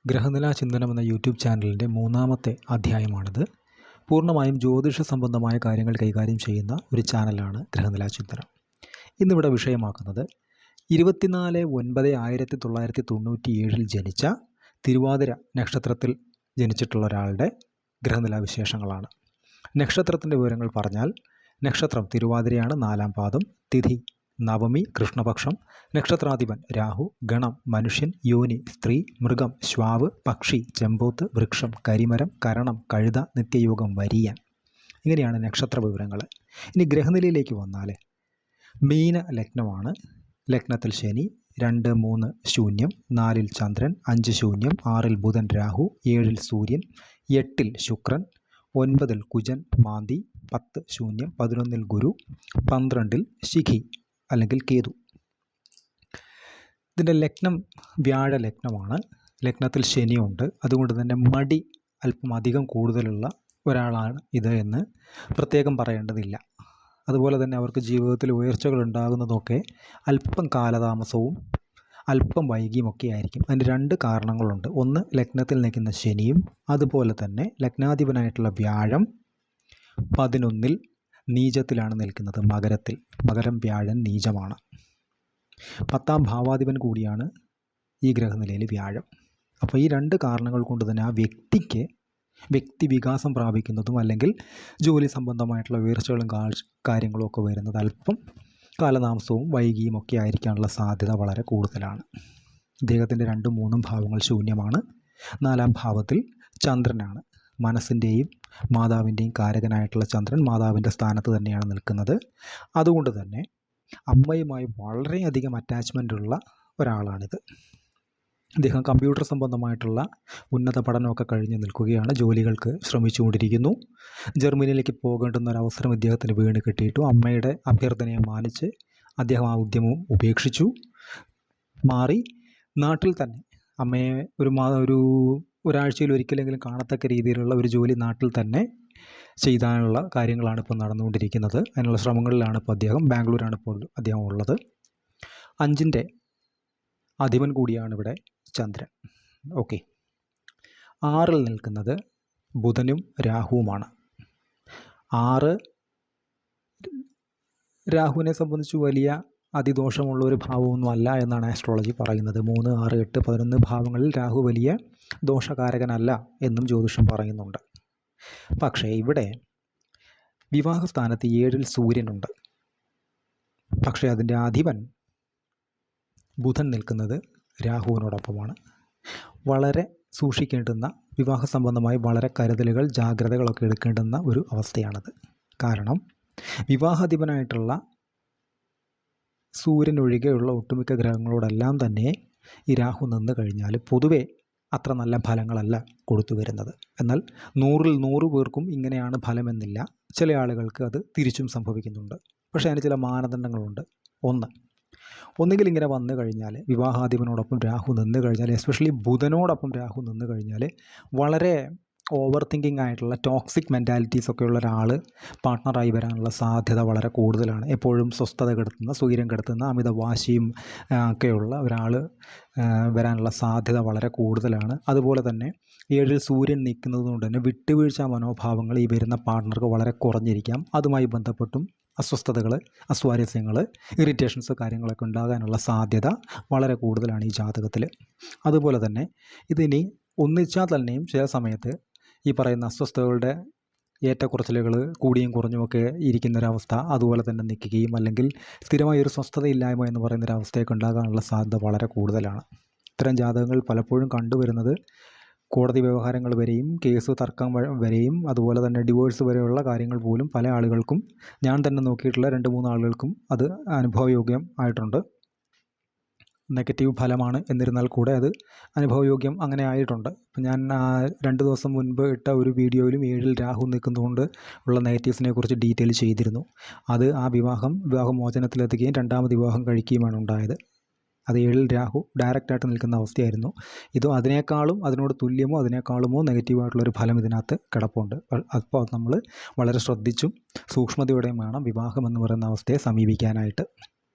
ഗ്രഹനിലാ ചിന്തനം എന്ന യൂട്യൂബ് ചാനലിൻ്റെ മൂന്നാമത്തെ അധ്യായമാണിത്. പൂർണ്ണമായും ജ്യോതിഷ സംബന്ധമായ കാര്യങ്ങൾ കൈകാര്യം ചെയ്യുന്ന ഒരു ചാനലാണ് ഗ്രഹനിലാ ചിന്തനം. ഇന്നിവിടെ വിഷയമാക്കുന്നത് 24/9/1997 ജനിച്ച തിരുവാതിര നക്ഷത്രത്തിൽ ജനിച്ചിട്ടുള്ള ഒരാളുടെ ഗ്രഹനില വിശേഷങ്ങളാണ്. നക്ഷത്രത്തിൻ്റെ വിവരങ്ങൾ പറഞ്ഞാൽ, നക്ഷത്രം തിരുവാതിരയാണ്, 4-ാം പാദം, തിഥി നവമി കൃഷ്ണപക്ഷം, നക്ഷത്രാധിപൻ രാഹു, ഗണം മനുഷ്യൻ, യോനി സ്ത്രീ, മൃഗം ശ്വാവ്, പക്ഷി ചെമ്പോത്ത്, വൃക്ഷം കരിമരം, കരണം കഴുത, നിത്യയോഗം വരിയൻ. ഇങ്ങനെയാണ് നക്ഷത്ര വിവരങ്ങൾ. ഇനി ഗ്രഹനിലയിലേക്ക് വന്നാൽ, മീന ലഗ്നമാണ്. ലഗ്നത്തിൽ ശനി, 2, 3 ശൂന്യം, 4-ൽ ചന്ദ്രൻ, 5 ശൂന്യം, 6-ൽ ബുധൻ രാഹു, 7-ൽ സൂര്യൻ, 8-ൽ ശുക്രൻ, 9-ൽ കുജൻ മാന്തി, 10 ശൂന്യം, 11-ൽ ഗുരു, 12-ൽ ശിഖി അല്ലെങ്കിൽ കേതു. ഇതിൻ്റെ ലഗ്നം വ്യാഴ ലഗ്നമാണ്. ലഗ്നത്തിൽ ശനിയുണ്ട്. അതുകൊണ്ട് തന്നെ മടി അല്പം അധികം കൂടുതലുള്ള ഒരാളാണ് ഇത് എന്ന് പ്രത്യേകം പറയേണ്ടതില്ല. അതുപോലെ തന്നെ അവർക്ക് ജീവിതത്തിൽ ഉയർച്ചകൾ ഉണ്ടാകുന്നതൊക്കെ അല്പം കാലതാമസവും അല്പം വൈകിയുമൊക്കെ ആയിരിക്കും. അതിന് 2 കാരണങ്ങളുണ്ട്. ഒന്ന്, ലഗ്നത്തിൽ നിൽക്കുന്ന ശനിയും, അതുപോലെ തന്നെ ലഗ്നാധിപനായിട്ടുള്ള വ്യാഴം 11-ൽ നീചത്തിലാണ് നിൽക്കുന്നത്. മകരത്തിൽ, മകരം വ്യാഴൻ നീചമാണ്. 10-ാം ഭാവാധിപൻ കൂടിയാണ് ഈ ഗ്രഹനിലയിൽ വ്യാഴം. അപ്പോൾ ഈ 2 കാരണങ്ങൾ കൊണ്ട് തന്നെ ആ വ്യക്തി വികാസം പ്രാപിക്കുന്നതും അല്ലെങ്കിൽ ജോലി സംബന്ധമായിട്ടുള്ള ഉയർച്ചകളും കാര്യങ്ങളും ഒക്കെ വരുന്നത് അല്പം കാലതാമസവും വൈകിയും ഒക്കെ ആയിരിക്കാനുള്ള സാധ്യത വളരെ കൂടുതലാണ്. ഇദ്ദേഹത്തിൻ്റെ 2ഉം 3ഉം ഭാവങ്ങൾ ശൂന്യമാണ്. 4-ാം ഭാവത്തിൽ ചന്ദ്രനാണ്. മനസ്സിൻ്റെയും മാതാവിൻ്റെയും കാരകനായിട്ടുള്ള ചന്ദ്രൻ മാതാവിൻ്റെ സ്ഥാനത്ത് തന്നെയാണ് നിൽക്കുന്നത്. അതുകൊണ്ട് തന്നെ അമ്മയുമായി വളരെയധികം അറ്റാച്ച്മെൻ്റ് ഉള്ള ഒരാളാണിത്. അദ്ദേഹം കമ്പ്യൂട്ടർ സംബന്ധമായിട്ടുള്ള ഉന്നത പഠനമൊക്കെ കഴിഞ്ഞ് നിൽക്കുകയാണ്. ജോലികൾക്ക് ശ്രമിച്ചുകൊണ്ടിരിക്കുന്നു. ജർമ്മനിയിലേക്ക് പോകേണ്ടുന്ന ഒരവസരം ഇദ്ദേഹത്തിന് വീണ് കിട്ടിയിട്ടു അമ്മയുടെ അഭ്യർത്ഥനയെ മാനിച്ച് അദ്ദേഹം ആ ഉദ്യമം ഉപേക്ഷിച്ചു. മാറി നാട്ടിൽ തന്നെ അമ്മയെ ഒരാഴ്ചയിൽ ഒരിക്കലെങ്കിലും കാണത്തക്ക രീതിയിലുള്ള ഒരു ജോലി നാട്ടിൽ തന്നെ ചെയ്താനുള്ള കാര്യങ്ങളാണ് ഇപ്പോൾ നടന്നുകൊണ്ടിരിക്കുന്നത്. അതിനുള്ള ശ്രമങ്ങളിലാണ് ഇപ്പോൾ അദ്ദേഹം. ബാംഗ്ലൂരാണ് ഇപ്പോൾ അദ്ദേഹം ഉള്ളത്. 5ൻ്റെ അധിപൻ കൂടിയാണ് ഇവിടെ ചന്ദ്രൻ. ഓക്കെ. 6-ൽ നിൽക്കുന്നത് ബുധനും രാഹുവുമാണ്. 6 രാഹുവിനെ സംബന്ധിച്ച് വലിയ അതിദോഷമുള്ള ഒരു ഭാവമൊന്നും അല്ല എന്നാണ് ആസ്ട്രോളജി പറയുന്നത്. 3, 6, 8, 11 ഭാവങ്ങളിൽ രാഹു വലിയ ദോഷകാരകനല്ല എന്നും ജ്യോതിഷം പറയുന്നുണ്ട്. പക്ഷേ ഇവിടെ വിവാഹസ്ഥാനത്ത് 7-ൽ സൂര്യനുണ്ട്. പക്ഷേ അതിൻ്റെ അധിപൻ ബുധൻ നിൽക്കുന്നത് രാഹുവിനോടൊപ്പമാണ്. വളരെ സൂക്ഷിക്കേണ്ടുന്ന, വിവാഹ സംബന്ധമായി വളരെ കരുതലുകൾ ജാഗ്രതകളൊക്കെ എടുക്കേണ്ടുന്ന ഒരു അവസ്ഥയാണത്. കാരണം വിവാഹാധിപനായിട്ടുള്ള സൂര്യനൊഴികെയുള്ള ഒട്ടുമിക്ക ഗ്രഹങ്ങളോടെല്ലാം തന്നെ ഈ രാഹു നിന്ന് കഴിഞ്ഞാൽ പൊതുവെ അത്ര നല്ല ഫലങ്ങളല്ല കൊടുത്തു വരുന്നത്. എന്നാൽ 100-ൽ 100 പേർക്കും ഇങ്ങനെയാണ് ഫലമെന്നില്ല. ചില ആളുകൾക്ക് അത് തിരിച്ചും സംഭവിക്കുന്നുണ്ട്. പക്ഷേ അതിന് ചില മാനദണ്ഡങ്ങളുണ്ട്. ഒന്നുകിൽ ഇങ്ങനെ വന്നു കഴിഞ്ഞാൽ, വിവാഹാധിപനോടൊപ്പം രാഹു നിന്ന് കഴിഞ്ഞാൽ, എസ്പെഷ്യലി ബുധനോടൊപ്പം രാഹു നിന്ന് കഴിഞ്ഞാൽ വളരെ ഓവർ തിങ്കിങ് ആയിട്ടുള്ള ടോക്സിക് മെൻറ്റാലിറ്റീസൊക്കെ ഉള്ള ഒരാൾ പാർട്ട്ണറായി വരാനുള്ള സാധ്യത വളരെ കൂടുതലാണ്. എപ്പോഴും സ്വസ്ഥത കെടുത്തുന്ന, സ്വൈര്യം കെടുത്തുന്ന, അമിത വാശിയും ഒക്കെയുള്ള ഒരാൾ വരാനുള്ള സാധ്യത വളരെ കൂടുതലാണ്. അതുപോലെ തന്നെ 7-ൽ സൂര്യൻ നിൽക്കുന്നത് കൊണ്ട് തന്നെ വിട്ടുവീഴ്ച മനോഭാവങ്ങൾ ഈ വരുന്ന പാർട്ട്ണർക്ക് വളരെ കുറഞ്ഞിരിക്കാം. അതുമായി ബന്ധപ്പെട്ടും അസ്വസ്ഥതകൾ, അസ്വാരസ്യങ്ങൾ, ഇറിറ്റേഷൻസ് കാര്യങ്ങളൊക്കെ ഉണ്ടാകാനുള്ള സാധ്യത വളരെ കൂടുതലാണ് ഈ ജാതകത്തിൽ. അതുപോലെ തന്നെ ഇതിനി ഒന്നിച്ചാൽ തന്നെയും ചില സമയത്ത് ഈ പറയുന്ന അസ്വസ്ഥതകളുടെ ഏറ്റക്കുറച്ചിലുകൾ കൂടിയും കുറഞ്ഞുമൊക്കെ ഇരിക്കുന്നൊരവസ്ഥ അതുപോലെ തന്നെ നിൽക്കുകയും, അല്ലെങ്കിൽ സ്ഥിരമായ ഒരു സ്വസ്ഥതയില്ലായ്മ എന്ന് പറയുന്നൊരവസ്ഥയൊക്കെ ഉണ്ടാകാനുള്ള സാധ്യത വളരെ കൂടുതലാണ്. ഇത്തരം ജാതകങ്ങൾ പലപ്പോഴും കണ്ടുവരുന്നത് കോടതി വ്യവഹാരങ്ങൾ വരെയും, കേസ് തർക്കം വരെയും, അതുപോലെ തന്നെ ഡിവോഴ്സ് വരെയുള്ള കാര്യങ്ങൾ പോലും പല ആളുകൾക്കും, ഞാൻ തന്നെ നോക്കിയിട്ടുള്ള 2-3 ആളുകൾക്കും അത് അനുഭവയോഗ്യം ആയിട്ടുണ്ട്. നെഗറ്റീവ് ഫലമാണ് എന്നിരുന്നാൽ കൂടെ അത് അനുഭവയോഗ്യം അങ്ങനെ ആയിട്ടുണ്ട്. അപ്പം ഞാൻ 2 ദിവസം മുൻപ് ഇട്ട ഒരു വീഡിയോയിലും 7-ൽ രാഹു നിൽക്കുന്നതുകൊണ്ട് ഉള്ള നെഗറ്റീവ്സിനെ കുറിച്ച് ഡീറ്റെയിൽ ചെയ്തിരുന്നു. അത് ആ വിവാഹമോചനത്തിലെത്തുകയും 2ാമത് വിവാഹം കഴിക്കുകയുമാണ് ഉണ്ടായത്. അത് 7-ൽ രാഹു ഡയറക്റ്റായിട്ട് നിൽക്കുന്ന അവസ്ഥയായിരുന്നു. ഇതും അതിനോട് തുല്യമോ അതിനേക്കാളുമോ നെഗറ്റീവായിട്ടുള്ളൊരു ഫലം ഇതിനകത്ത് കിടപ്പുണ്ട്. അപ്പോൾ നമ്മൾ വളരെ ശ്രദ്ധിച്ചും സൂക്ഷ്മതയോടെയും വേണം വിവാഹം എന്ന് പറയുന്ന അവസ്ഥയെ സമീപിക്കാനായിട്ട്.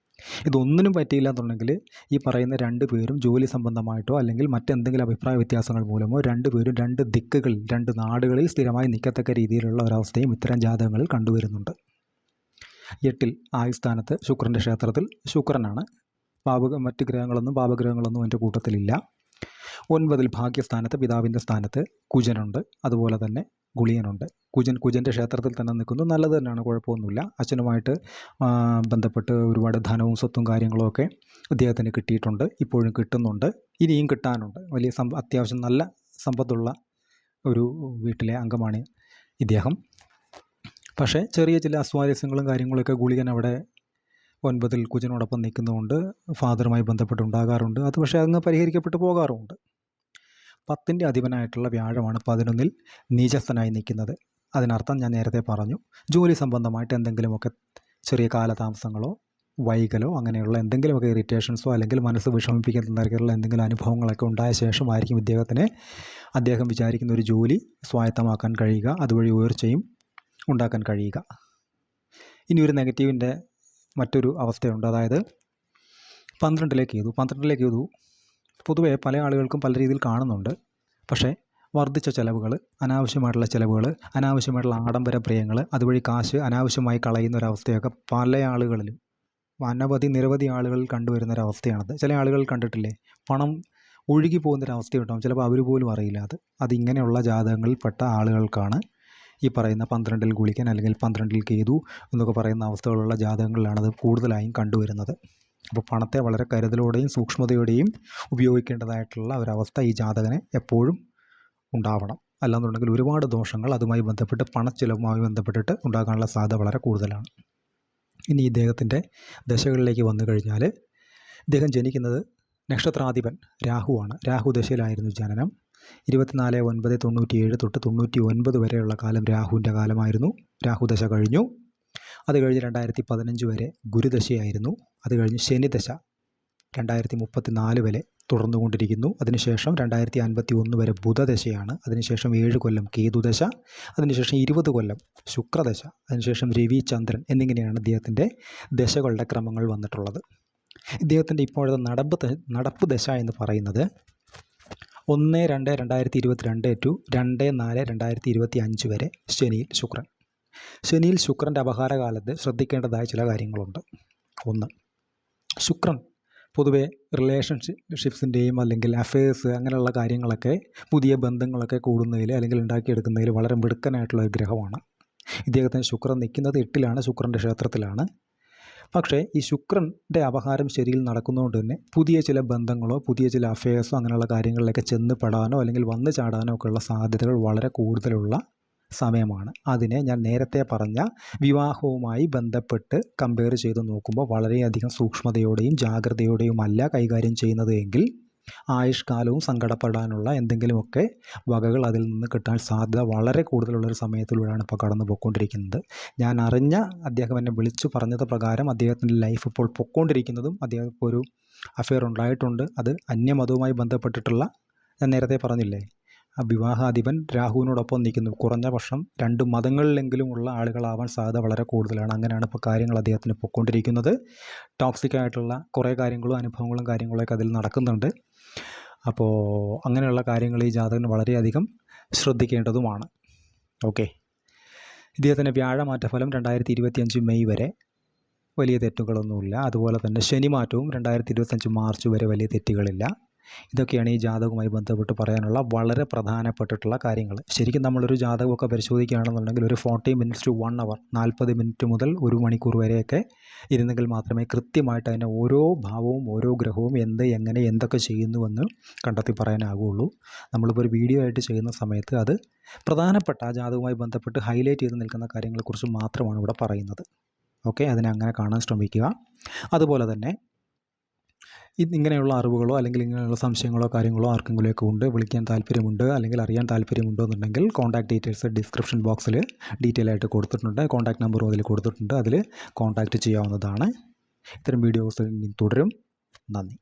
ഇതൊന്നിനും പറ്റിയില്ല എന്നുണ്ടെങ്കിൽ ഈ പറയുന്ന 2 പേരും ജോലി സംബന്ധമായിട്ടോ അല്ലെങ്കിൽ മറ്റെന്തെങ്കിലും അഭിപ്രായ വ്യത്യാസങ്ങൾ മൂലമോ 2 പേരും 2 ദിക്കുകളിൽ 2 നാടുകളിൽ സ്ഥിരമായി നിൽക്കത്തക്ക രീതിയിലുള്ള ഒരവസ്ഥയും ഇത്തരം ജാതകങ്ങളിൽ കണ്ടുവരുന്നുണ്ട്. 8 ആയുസ്ഥാനത്ത് ശുക്രൻ്റെ ക്ഷേത്രത്തിൽ ശുക്രനാണ്. മറ്റ് ഗ്രഹങ്ങളൊന്നും പാപഗ്രഹങ്ങളൊന്നും എൻ്റെ കൂട്ടത്തിലില്ല. 9 ഭാഗ്യസ്ഥാനത്ത് പിതാവിൻ്റെ സ്ഥാനത്ത് കുജനുണ്ട്. അതുപോലെ തന്നെ ഗുളിയനുണ്ട്. കുജൻ്റെ ക്ഷേത്രത്തിൽ തന്നെ നിൽക്കുന്നു. നല്ലത് തന്നെയാണ്, കുഴപ്പമൊന്നുമില്ല. അച്ഛനുമായിട്ട് ബന്ധപ്പെട്ട് ഒരുപാട് ധനവും സ്വത്തും കാര്യങ്ങളുമൊക്കെ അദ്ദേഹത്തിന് കിട്ടിയിട്ടുണ്ട്, ഇപ്പോഴും കിട്ടുന്നുണ്ട്, ഇനിയും കിട്ടാനുണ്ട്. വലിയ അത്യാവശ്യം നല്ല സമ്പത്തുള്ള ഒരു വീട്ടിലെ അംഗമാണ് ഇദ്ദേഹം. പക്ഷേ ചെറിയ ചില അസ്വാരസ്യങ്ങളും കാര്യങ്ങളൊക്കെ ഗുളികൻ അവിടെ 9 കുജനോടൊപ്പം നിൽക്കുന്നതുകൊണ്ട് ഫാദറുമായി ബന്ധപ്പെട്ടുണ്ടാകാറുണ്ട്. അത് പക്ഷേ അങ്ങ് പരിഹരിക്കപ്പെട്ടു പോകാറുമുണ്ട്. 10ൻ്റെ അധിപനായിട്ടുള്ള വ്യാഴമാണ് 11 നീചസ്ഥനായി നിൽക്കുന്നത്. അതിനർത്ഥം ഞാൻ നേരത്തെ പറഞ്ഞു, ജോലി സംബന്ധമായിട്ട് എന്തെങ്കിലുമൊക്കെ ചെറിയ കാലതാമസങ്ങളോ വൈകലോ അങ്ങനെയുള്ള എന്തെങ്കിലുമൊക്കെ ഇറിറ്റേഷൻസോ അല്ലെങ്കിൽ മനസ്സ് വിഷമിപ്പിക്കുന്ന തരത്തിലുള്ള എന്തെങ്കിലും അനുഭവങ്ങളൊക്കെ ഉണ്ടായ ശേഷമായിരിക്കും അദ്ദേഹം വിചാരിക്കുന്ന ഒരു ജോലി സ്വായത്തമാക്കാൻ കഴിയുക, അതുവഴി ഉയർച്ചയും ഉണ്ടാക്കാൻ കഴിയുക. ഇനി ഒരു നെഗറ്റീവിൻ്റെ മറ്റൊരു അവസ്ഥയുണ്ട്. അതായത് 12ലേക്ക് കേതു പൊതുവേ പല ആളുകൾക്കും പല രീതിയിൽ കാണുന്നുണ്ട്. പക്ഷേ വർദ്ധിച്ച ചിലവുകൾ, അനാവശ്യമായിട്ടുള്ള ചിലവുകൾ, അനാവശ്യമായിട്ടുള്ള ആഡംബര പ്രിയങ്ങൾ, അതുവഴി കാശ് അനാവശ്യമായി കളയുന്ന ഒരവസ്ഥയൊക്കെ പല ആളുകളിലും നിരവധി ആളുകളിൽ കണ്ടുവരുന്നൊരവസ്ഥയാണത്. ചില ആളുകൾ കണ്ടിട്ടില്ലേ, പണം ഒഴുകി പോകുന്നൊരവസ്ഥയുണ്ടാകും, ചിലപ്പോൾ അവർ പോലും അറിയില്ല. അതിങ്ങനെയുള്ള ജാതകങ്ങളിൽപ്പെട്ട ആളുകൾക്കാണ് ഈ പറയുന്ന 12 ഗുളികൻ അല്ലെങ്കിൽ 12 കേതു എന്നൊക്കെ പറയുന്ന അവസ്ഥകളുള്ള ജാതകങ്ങളിലാണ് അത് കൂടുതലായും കണ്ടുവരുന്നത്. അപ്പോൾ പണത്തെ വളരെ കരുതലോടെയും സൂക്ഷ്മതയോടെയും ഉപയോഗിക്കേണ്ടതായിട്ടുള്ള ഒരവസ്ഥ ഈ ജാതകന് എപ്പോഴും ഉണ്ടാവണം. അല്ലാന്നുണ്ടെങ്കിൽ ഒരുപാട് ദോഷങ്ങൾ അതുമായി ബന്ധപ്പെട്ട് പണച്ചിലവുമായി ബന്ധപ്പെട്ടിട്ട് ഉണ്ടാകാനുള്ള സാധ്യത വളരെ കൂടുതലാണ്. ഇനി ഇദ്ദേഹത്തിൻ്റെ ദശകളിലേക്ക് വന്നു കഴിഞ്ഞാൽ, ഇദ്ദേഹം ജനിക്കുന്നത് നക്ഷത്രാധിപൻ രാഹുവാണ്. രാഹു ദശയിലായിരുന്നു ജനനം. 24/9/97 തൊട്ട് 99 വരെയുള്ള കാലം രാഹുവിൻ്റെ കാലമായിരുന്നു. രാഹുദശ കഴിഞ്ഞു. അത് കഴിഞ്ഞ് 2015 വരെ ഗുരുദശയായിരുന്നു. അത് കഴിഞ്ഞ് ശനിദശ 2034 വരെ തുടർന്നുകൊണ്ടിരിക്കുന്നു. അതിനുശേഷം 2051 വരെ ബുധദശയാണ്. അതിനുശേഷം 7 കൊല്ലം കേതുദശ, അതിനുശേഷം 20 കൊല്ലം ശുക്രദശ, അതിനുശേഷം രവി ചന്ദ്രൻ എന്നിങ്ങനെയാണ് ഇദ്ദേഹത്തിൻ്റെ ദശകളുടെ ക്രമങ്ങൾ വന്നിട്ടുള്ളത്. ഇദ്ദേഹത്തിൻ്റെ ഇപ്പോഴത്തെ നടപ്പ് ദശ എന്ന് പറയുന്നത് 1/2/2022 ടു 2/4/2025 വരെ ശനിയിൽ ശുക്രൻ്റെ അപഹാരകാലത്ത് ശ്രദ്ധിക്കേണ്ടതായ ചില കാര്യങ്ങളുണ്ട്. 1, ശുക്രൻ പൊതുവെ റിലേഷൻഷിപ്സിൻ്റെയും അല്ലെങ്കിൽ അഫെയർസ് അങ്ങനെയുള്ള കാര്യങ്ങളൊക്കെ, പുതിയ ബന്ധങ്ങളൊക്കെ കൂടുന്നതിൽ അല്ലെങ്കിൽ ഉണ്ടാക്കിയെടുക്കുന്നതിൽ വളരെ മിടുക്കനായിട്ടുള്ള ഒരു ഗ്രഹമാണ്. ഇദ്ദേഹത്തിന് ശുക്രൻ നിൽക്കുന്നത് 8ലാണ്, ശുക്രൻ്റെ ക്ഷേത്രത്തിലാണ്. പക്ഷേ ഈ ശുക്രൻ്റെ അപഹാരം ശരിയിൽ നടക്കുന്നതുകൊണ്ട് തന്നെ പുതിയ ചില ബന്ധങ്ങളോ പുതിയ ചില അഫെയർസോ അങ്ങനെയുള്ള കാര്യങ്ങളിലൊക്കെ ചെന്ന് പെടാനോ അല്ലെങ്കിൽ വന്നു ചാടാനോ ഒക്കെയുള്ള സാധ്യതകൾ വളരെ കൂടുതലുള്ള സമയമാണ്. അതിനെ ഞാൻ നേരത്തെ പറഞ്ഞ വിവാഹവുമായി ബന്ധപ്പെട്ട് കമ്പയർ ചെയ്ത് നോക്കുമ്പോൾ വളരെയധികം സൂക്ഷ്മതയോടെയും ജാഗ്രതയോടെയുമല്ല കൈകാര്യം ചെയ്യുന്നത് എങ്കിൽ ആയുഷ്കാലവും സങ്കടപ്പെടാനുള്ള എന്തെങ്കിലുമൊക്കെ വകകൾ അതിൽ നിന്ന് കിട്ടാൻ സാധ്യത വളരെ കൂടുതലുള്ളൊരു സമയത്തിലൂടെയാണ് ഇപ്പോൾ കടന്നു പോയിക്കൊണ്ടിരിക്കുന്നത്. ഞാൻ അദ്ദേഹം എന്നെ വിളിച്ചു പറഞ്ഞത് പ്രകാരം അദ്ദേഹത്തിൻ്റെ ലൈഫ് ഇപ്പോൾ പൊയ്ക്കൊണ്ടിരിക്കുന്നതും അദ്ദേഹം ഇപ്പോൾ ഒരു അഫെയർ ഉണ്ടായിട്ടുണ്ട്. അത് അന്യമതവുമായി ബന്ധപ്പെട്ടിട്ടുള്ള, ഞാൻ നേരത്തെ പറഞ്ഞില്ലേ, വിവാഹാധിപൻ രാഹുവിനോടൊപ്പം നിൽക്കുന്നു. കുറഞ്ഞ പക്ഷം 2 മതങ്ങളിലെങ്കിലുമുള്ള ആളുകളാവാൻ സാധ്യത വളരെ കൂടുതലാണ്. അങ്ങനെയാണ് ഇപ്പോൾ കാര്യങ്ങൾ അദ്ദേഹത്തിന് പൊയ്ക്കൊണ്ടിരിക്കുന്നത്. ടോക്സിക്കായിട്ടുള്ള കുറേ കാര്യങ്ങളും അനുഭവങ്ങളും കാര്യങ്ങളൊക്കെ അതിൽ നടക്കുന്നുണ്ട്. അപ്പോൾ അങ്ങനെയുള്ള കാര്യങ്ങൾ ഈ ജാതകന് വളരെയധികം ശ്രദ്ധിക്കേണ്ടതുമാണ്. ഓക്കെ, ഇദ്ദേഹത്തിൻ്റെ വ്യാഴമാറ്റഫലം 2025 മെയ് വരെ വലിയ തെറ്റുകളൊന്നുമില്ല. അതുപോലെ തന്നെ ശനിമാറ്റവും 2025 മാർച്ച് വരെ വലിയ തെറ്റുകളില്ല. ഇതൊക്കെയാണ് ഈ ജാതകവുമായി ബന്ധപ്പെട്ട് പറയാനുള്ള വളരെ പ്രധാനപ്പെട്ടിട്ടുള്ള കാര്യങ്ങൾ. ശരിക്കും നമ്മളൊരു ജാതകമൊക്കെ പരിശോധിക്കുകയാണെന്നുണ്ടെങ്കിൽ ഒരു 40 minutes to 1 hour, 40 മിനിറ്റ് മുതൽ 1 മണിക്കൂർ വരെയൊക്കെ ഇരുന്നെങ്കിൽ മാത്രമേ കൃത്യമായിട്ട് അതിൻ്റെ ഓരോ ഭാവവും ഓരോ ഗ്രഹവും എങ്ങനെ എന്തൊക്കെ ചെയ്യുന്നുവെന്ന് കണ്ടെത്തി പറയാനാകുള്ളൂ. നമ്മളിപ്പോൾ ഒരു വീഡിയോ ആയിട്ട് ചെയ്യുന്ന സമയത്ത് അത് പ്രധാനപ്പെട്ട ആ ജാതകവുമായി ബന്ധപ്പെട്ട് ഹൈലൈറ്റ് ചെയ്ത് നിൽക്കുന്ന കാര്യങ്ങളെക്കുറിച്ച് മാത്രമാണ് ഇവിടെ പറയുന്നത്. ഓക്കെ, അതിനെ അങ്ങനെ കാണാൻ ശ്രമിക്കുക. അതുപോലെ തന്നെ ഇങ്ങനെയുള്ള അറിവുകളോ അല്ലെങ്കിൽ ഇങ്ങനെയുള്ള സംശയങ്ങളോ കാര്യങ്ങളോ ആർക്കെങ്കിലുമൊക്കെ ഉണ്ട്, വിളിക്കാൻ താല്പര്യമുണ്ട് അല്ലെങ്കിൽ അറിയാൻ താല്പര്യമുണ്ടോ എന്നുണ്ടെങ്കിൽ കോൺടാക്ട് ഡീറ്റെയിൽസ് ഡിസ്ക്രിപ്ഷൻ ബോക്സിൽ ഡീറ്റെയിൽ ആയിട്ട് കൊടുത്തിട്ടുണ്ട്. കോൺടാക്ട് നമ്പറും അതിൽ കൊടുത്തിട്ടുണ്ട്. അതിൽ കോൺടാക്റ്റ് ചെയ്യാവുന്നതാണ്. ഇത്തരം വീഡിയോസ് തുടരും. നന്ദി.